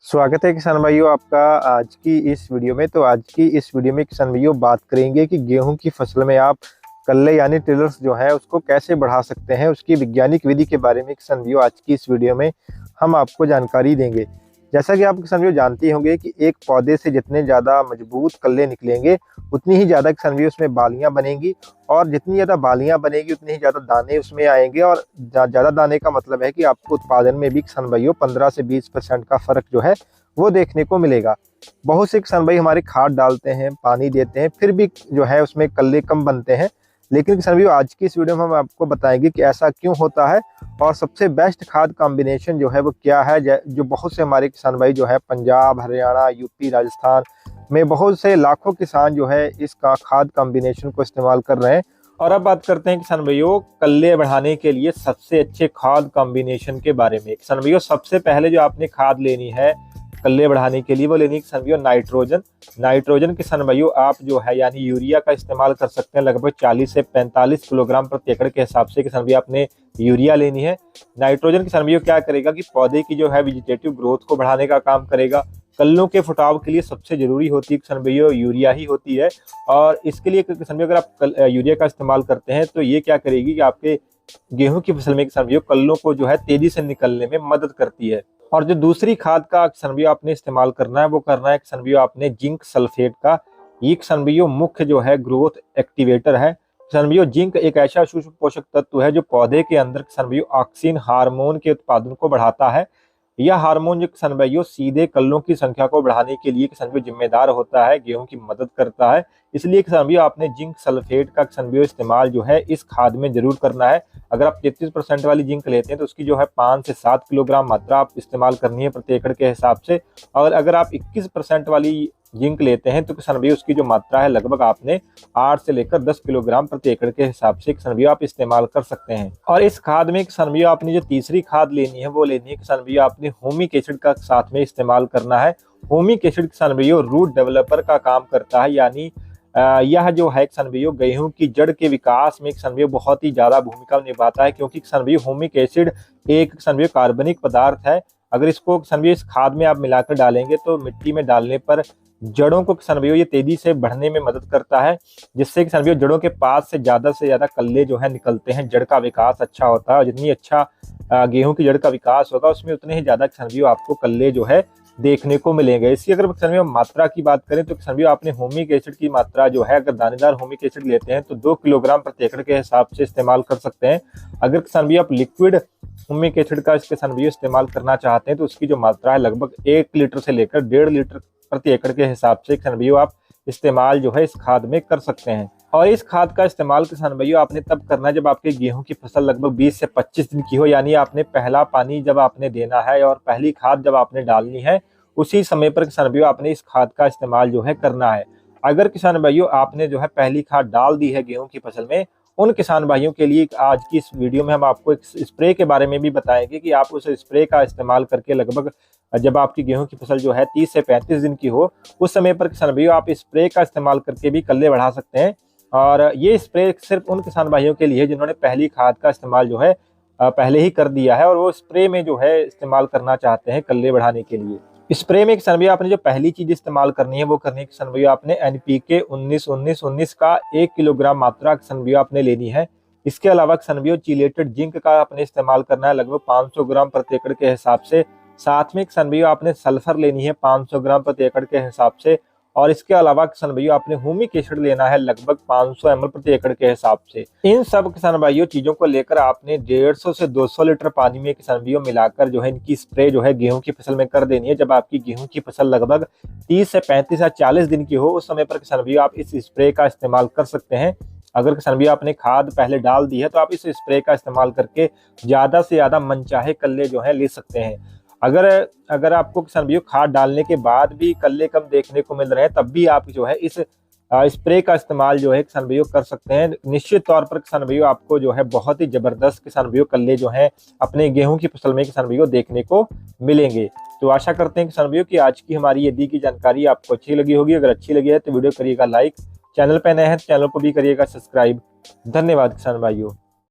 स्वागत है किसान भाइयों आपका आज की इस वीडियो में। तो आज की इस वीडियो में किसान भाइयों बात करेंगे कि गेहूं की फसल में आप कल्ले यानी टिलर्स जो है उसको कैसे बढ़ा सकते हैं। उसकी वैज्ञानिक विधि के बारे में किसान भाइयों आज की इस वीडियो में हम आपको जानकारी देंगे। जैसा कि आप किसान भाइयों जानते होंगे कि एक पौधे से जितने ज़्यादा मजबूत कल्ले निकलेंगे उतनी ही ज़्यादा किसान भाइयों उसमें बालियाँ बनेंगी, और जितनी ज़्यादा बालियाँ बनेगी उतनी ही ज़्यादा दाने उसमें आएंगे। और ज़्यादा दाने का मतलब है कि आपको उत्पादन में भी किसान भाइयों 15 से 20% का फ़र्क जो है वो देखने को मिलेगा। बहुत से किसान भाई हमारे खाद डालते हैं, पानी देते हैं, फिर भी जो है उसमें कल्ले कम बनते हैं। लेकिन किसान भाई आज की इस वीडियो में हम आपको बताएंगे कि ऐसा क्यों होता है और सबसे बेस्ट खाद कॉम्बिनेशन जो है वो क्या है। जो बहुत से हमारे किसान भाई जो है पंजाब, हरियाणा, यूपी, राजस्थान में बहुत से लाखों किसान जो है इसका खाद कॉम्बिनेशन को इस्तेमाल कर रहे हैं। और अब बात करते हैं किसान भाइयों कल्ले बढ़ाने के लिए सबसे अच्छे खाद कॉम्बिनेशन के बारे में। किसान भाइयों सबसे पहले जो आपने खाद लेनी है कल्ले बढ़ाने के लिए वो लेनी है किसान भाइयों नाइट्रोजन किसान भाइयों आप जो है यानी यूरिया का इस्तेमाल कर सकते हैं। लगभग 40 से 45 किलोग्राम प्रति एकड़ के हिसाब से किसान भाइयों आपने यूरिया लेनी है। नाइट्रोजन किसान भाइयों क्या करेगा कि पौधे की जो है वेजिटेटिव ग्रोथ को बढ़ाने का काम करेगा। कल्लों के फुटाव के लिए सबसे जरूरी होती है किसान भाइयों यूरिया ही होती है। और इसके लिए किसान भाइयों अगर आप यूरिया का इस्तेमाल करते हैं तो ये क्या करेगी कि आपके गेहूं की फसल में किसान भाइयों कल्लों को जो है तेजी से निकलने में मदद करती है। और जो दूसरी खाद का किसान भाइयों आपने इस्तेमाल करना है वो करना है किसान भाइयों आपने जिंक सल्फेट का। ये किसान भाइयों मुख्य जो है ग्रोथ एक्टिवेटर है। किसान भाइयों जिंक एक ऐसा सूक्ष्म पोषक तत्व है जो पौधे के अंदर किसान भाइयों ऑक्सिन हार्मोन के उत्पादन को बढ़ाता है। यह हार्मोन जो किसान भाइयों सीधे कल्लों की संख्या को बढ़ाने के लिए किसान भाइयों जिम्मेदार होता है, गेहूं की मदद करता है। इसलिए किसान भाइयों आपने जिंक सल्फेट का किसान भाइयों इस्तेमाल जो है इस खाद में जरूर करना है। अगर आप 33% वाली जिंक लेते हैं तो उसकी जो है 5 से 7 किलोग्राम मात्रा आप इस्तेमाल करनी है प्रति एकड़ के हिसाब से। और अगर आप 21% वाली जिंक लेते हैं तो किसान भाइयों उसकी जो मात्रा है लगभग आपने 8 से लेकर 10 किलोग्राम प्रति एकड़ के हिसाब से किसान भाइयों आप इस्तेमाल कर सकते हैं। और इस खाद में किसान भाइयों आपने जो तीसरी खाद लेनी है वो लेनी है किसान भाइयों आपने ह्यूमिक एसिड का साथ में इस्तेमाल करना है। ह्यूमिक एसिड किसान भाइयों रूट डेवलपर का काम करता है, यानी यह जो है किसान भाइयों गेहूं की जड़ के विकास में किसान भाइयों बहुत ही ज्यादा भूमिका निभाता है। क्योंकि किसान भाइयों ह्यूमिक एसिड एक किसान भाइयों कार्बनिक पदार्थ है। अगर इसको किसान भाइयों इस खाद में आप मिलाकर डालेंगे तो मिट्टी में डालने पर जड़ों को किसान भाइयों ये तेजी से बढ़ने में मदद करता है, जिससे किसान भाइयों जड़ों के पास से ज्यादा कल्ले जो है निकलते हैं। जड़ का विकास अच्छा होता है और जितनी अच्छा गेहूं की जड़ का विकास होगा उसमें उतने ही ज्यादा किसान भाइयों आपको कल्ले जो है देखने को मिलेंगे। इसकी अगर किसान भाइयों मात्रा की बात करें तो किसान भाइयों आपने ह्यूमिक एसिड की मात्रा जो है अगर दानेदार ह्यूमिक एसिड लेते हैं तो 2 किलोग्राम प्रति एकड़ के हिसाब से इस्तेमाल कर सकते हैं। अगर किसान भाइयों आप लिक्विड ह्यूमिक एसिड का किसान भाइयों इस्तेमाल करना चाहते हैं तो उसकी जो मात्रा है लगभग 1 लीटर से लेकर 1.5 लीटर प्रति एकड़ के हिसाब से किसान भाइयों आप इस्तेमाल जो है इस खाद में कर सकते हैं। और इस खाद का इस्तेमाल किसान भाइयों आपने तब करना है जब आपके गेहूं की फसल लगभग 20 से 25 दिन की हो, यानी आपने पहला पानी जब आपने देना है और पहली खाद जब आपने डालनी है उसी समय पर किसान भाइयों आपने इस खाद का इस्तेमाल जो है करना है। अगर किसान भाइयों आपने जो है पहली खाद डाल दी है गेहूं की फसल में, उन किसान भाइयों के लिए आज की इस वीडियो में हम आपको एक स्प्रे के बारे में भी बताएंगे कि आप उस स्प्रे का इस्तेमाल करके लगभग जब आपकी गेहूं की फसल जो है 30 से 35 दिन की हो उस समय पर किसान भाइयों आप स्प्रे का इस्तेमाल करके भी कल्ले बढ़ा सकते हैं। और ये स्प्रे सिर्फ उन किसान भाइयों के लिए जिन्होंने पहली खाद का इस्तेमाल जो है पहले ही कर दिया है और वो स्प्रे में जो है इस्तेमाल करना चाहते हैं कल्ले बढ़ाने के लिए। स्प्रे में किसान भाइयों आपने जो पहली चीज इस्तेमाल करनी है वो करनी है किसान भाइयों आपने NPK 19-19-19 का 1 किलोग्राम मात्रा किसान भाइयों आपने लेनी है। इसके अलावा किसान भाइयों चिलेटेड जिंक का आपने इस्तेमाल करना है लगभग 500 ग्राम प्रति एकड़ के हिसाब से। साथ में किसान भाइयों आपने सल्फर लेनी है 500 ग्राम प्रति एकड़ के हिसाब से। और इसके अलावा किसान भाइयों आपने ह्यूमिक एसिड लेना है लगभग 500 ml प्रति एकड़ के हिसाब से। इन सब किसान भाइयों चीजों को लेकर आपने 150 से 200 लीटर पानी में किसान भाइयों मिलाकर जो है इनकी स्प्रे जो है गेहूं की फसल में कर देनी है। जब आपकी गेहूं की फसल लगभग 30 से 35 या 40 दिन की हो उस समय पर किसान भाइयों आप इस स्प्रे का इस्तेमाल कर सकते हैं। अगर किसान भाइयों आपने खाद पहले डाल दी है तो आप इस स्प्रे का इस्तेमाल करके ज्यादा से ज्यादा मनचाहे कल्ले जो है ले सकते हैं। अगर आपको किसान भाइयों खाद डालने के बाद भी कल्ले कम देखने को मिल रहे हैं तब भी आप जो है इस स्प्रे का इस्तेमाल जो है किसान भाइयों कर सकते हैं। निश्चित तौर पर किसान भाइयों आपको जो है बहुत ही जबरदस्त किसान भाइयों कल्ले जो है अपने गेहूं की फसल में किसान भाइयों देखने को मिलेंगे। तो आशा करते हैं किसान भाइयों कि आज की हमारी ये दी की जानकारी आपको अच्छी लगी होगी। अगर अच्छी लगी है तो वीडियो करिएगा लाइक, चैनल पे नए हैं तो चैनल को भी करिएगा सब्सक्राइब। धन्यवाद किसान भाइयों।